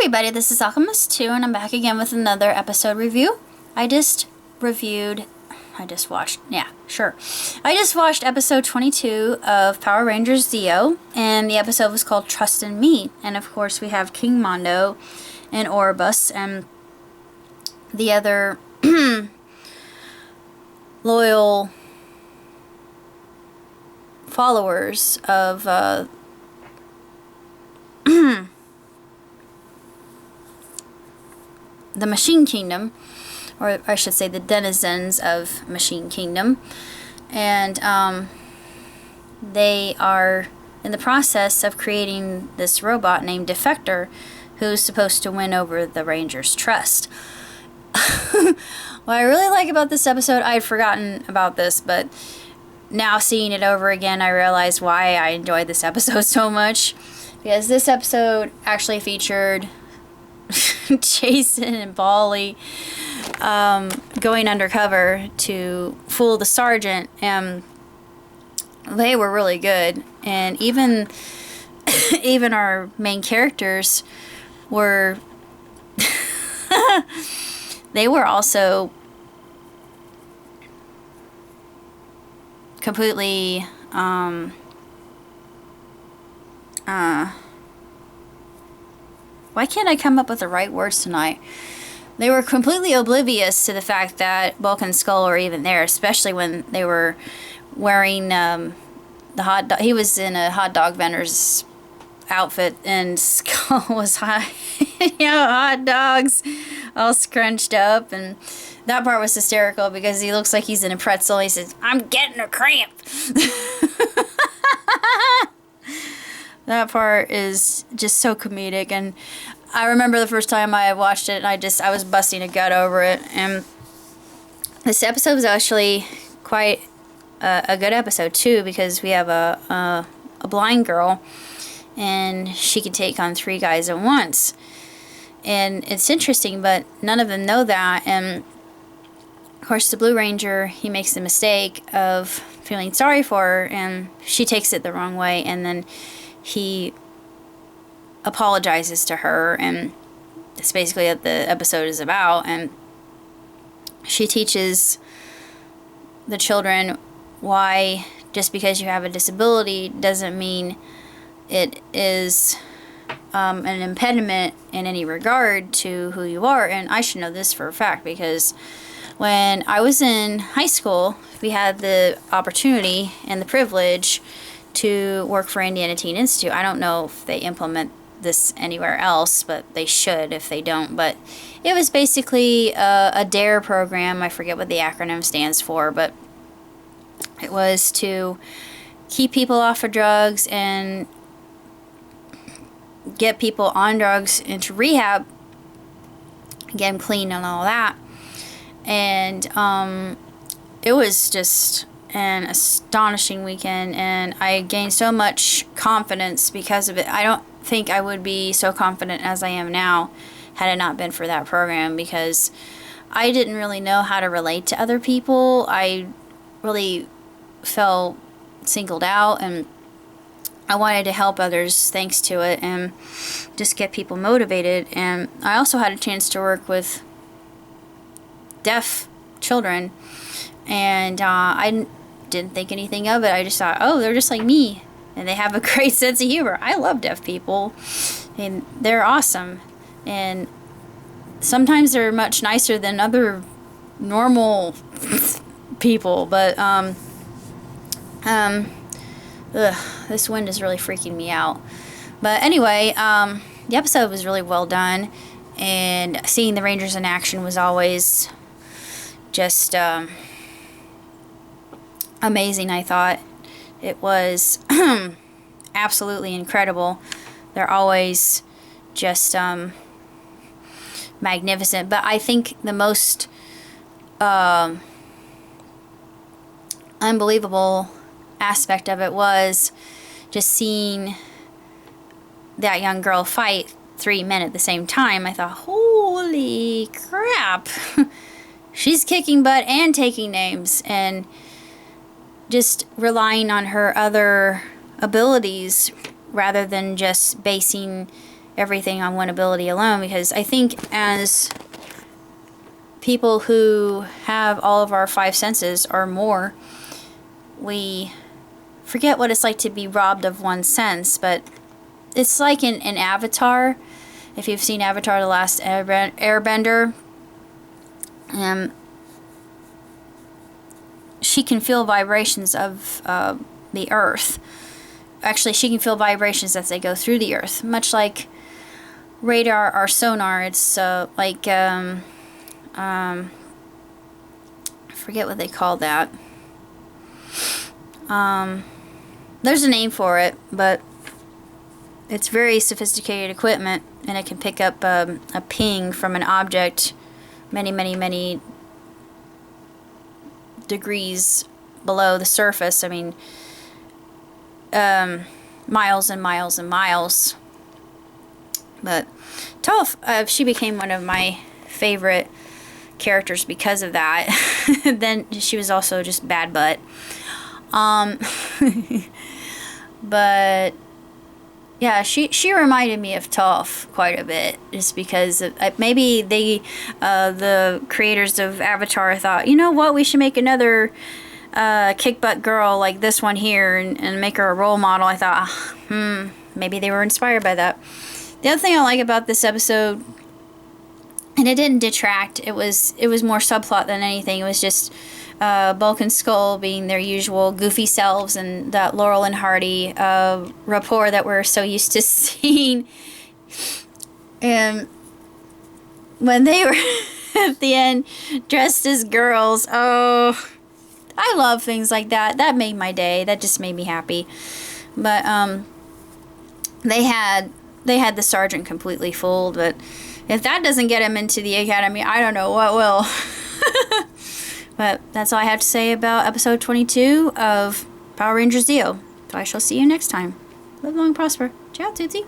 everybody, this is Alchemist2 and I'm back again with another episode review. I just watched episode 22 of Power Rangers Zeo, and the episode was called Trust in Me. And of course we have King Mondo and Orbus and the other loyal followers of the Machine Kingdom, or I should say the denizens of Machine Kingdom, and they are in the process of creating this robot named Defector, who's supposed to win over the Rangers' trust. What I really like about this episode, I had forgotten about this, but now seeing it over again, I realize why I enjoyed this episode so much, because this episode actually featured Jason and Bali going undercover to fool the sergeant, and they were really good. And even our main characters were they were also completely why can't I come up with the right words tonight? They were completely oblivious to the fact that Bulk and Skull were even there, especially when they were wearing the hot dog. He was in a hot dog vendor's outfit, and Skull was hot, hot dogs all scrunched up, and that part was hysterical because he looks like he's in a pretzel. He says, "I'm getting a cramp." That part is just so comedic, and I remember the first time I watched it, and I was busting a gut over it. And this episode was actually quite a good episode too, because we have a blind girl, and she can take on 3 guys at once. And it's interesting, but none of them know that. And of course, the Blue Ranger, he makes the mistake of feeling sorry for her, and she takes it the wrong way, and then he apologizes to her, and that's basically what the episode is about. And she teaches the children why just because you have a disability doesn't mean it is an impediment in any regard to who you are. And I should know this for a fact, because when I was in high school, we had the opportunity and the privilege to work for Indiana Teen Institute. I don't know if they implement this anywhere else, but they should if they don't. But it was basically a DARE program. I forget what the acronym stands for, but it was to keep people off of drugs and get people on drugs into rehab, get them clean and all that. And it was just an astonishing weekend, and I gained so much confidence because of it. I don't think I would be so confident as I am now had it not been for that program, because I didn't really know how to relate to other people. I really felt singled out, and I wanted to help others thanks to it and just get people motivated. And I also had a chance to work with deaf children, and I didn't think anything of it. I just thought, oh, they're just like me, and they have a great sense of humor. I love deaf people, and they're awesome, and sometimes they're much nicer than other normal people. But this wind is really freaking me out. But anyway, the episode was really well done, and seeing the Rangers in action was always just amazing. I thought it was absolutely incredible. They're always just magnificent. But I think the most unbelievable aspect of it was just seeing that young girl fight 3 men at the same time. I thought, holy crap. She's kicking butt and taking names, and just relying on her other abilities rather than just basing everything on one ability alone, because I think as people who have all of our five senses or more, we forget what it's like to be robbed of one sense. But it's like in Avatar, if you've seen Avatar: The Last Airbender, she can feel vibrations of the earth. Actually, she can feel vibrations as they go through the earth, much like radar or sonar. It's like I forget what they call that. There's a name for it, but it's very sophisticated equipment, and it can pick up a ping from an object many degrees below the surface. I mean, miles and miles and miles. But Toph, she became one of my favorite characters because of that. Then she was also just bad butt. But yeah, she reminded me of Toph quite a bit, just because of, maybe they, the creators of Avatar thought, you know what, we should make another kick butt girl like this one here, and make her a role model. I thought, maybe they were inspired by that. The other thing I like about this episode, and it didn't detract, it was more subplot than anything. It was just Bulk and Skull being their usual goofy selves, and that Laurel and Hardy rapport that we're so used to seeing. And when they were at the end dressed as girls, oh, I love things like that. That made my day. That just made me happy. But they had the sergeant completely fooled. But if that doesn't get him into the academy, I don't know what will. But that's all I have to say about episode 22 of Power Rangers Zeo. So I shall see you next time. Live long and prosper. Ciao, Tootsie.